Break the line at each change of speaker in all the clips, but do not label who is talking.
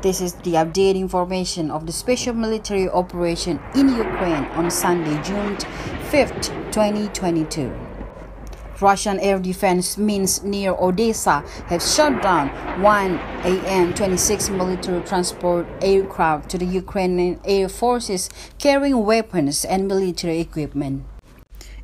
This is the updated information of the special military operation in Ukraine on Sunday, June 5th, 2022. Russian air defense means near Odessa have shot down 1 AM 26 military transport aircraft to the Ukrainian Air Forces carrying weapons and military equipment.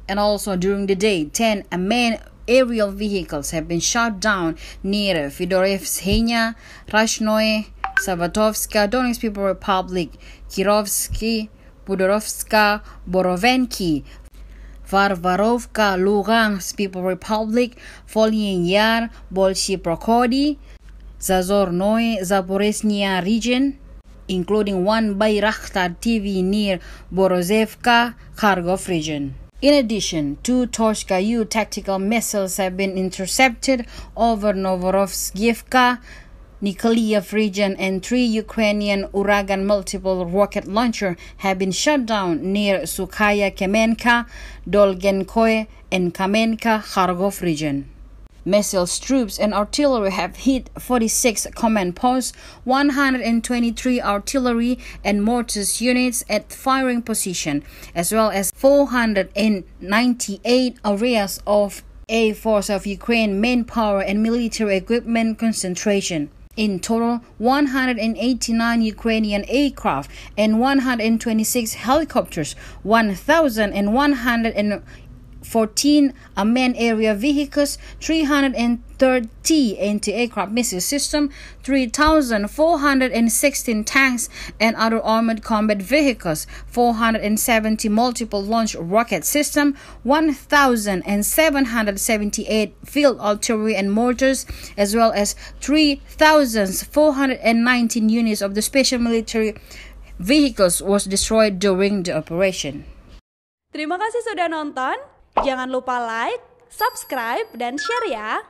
And also during the day, 10 unmanned aerial vehicles have been shot down near Fedorevskaya, Rasni, Savatovska, Donetsk People Republic, Kirovsky, Budorovska, Borovenki, Varvarovka, Lugansk People Republic, Volyn Yar, Bolshy Prokhody, Zazornoye, Zaporizhzhia region, including one Bayraktar TV near Borozevka, Kharkov region. In addition, 2 Toshka-U tactical missiles have been intercepted over Novorossiyevka, Nikolaev region, and 3 Ukrainian Uragan multiple rocket launcher have been shot down near Sukhaya Kamenka, Dolgenkoye, and Kamenka, Kharkov region. Missiles, troops, and artillery have hit 46 command posts, 123 artillery and mortars units at firing position, as well as 498 areas of Air Force of Ukraine manpower and military equipment concentration. In total, 189 Ukrainian aircraft and 126 helicopters, 1,114 unmanned area vehicles, 330 anti-aircraft missile systems, 3,416 tanks and other armored combat vehicles, 470 multiple launch rocket systems, 1,778 field artillery and mortars, as well as 3,419 units of the special military vehicles was destroyed during the operation.
Terima kasih sudah nonton. Jangan lupa like, subscribe, dan share ya.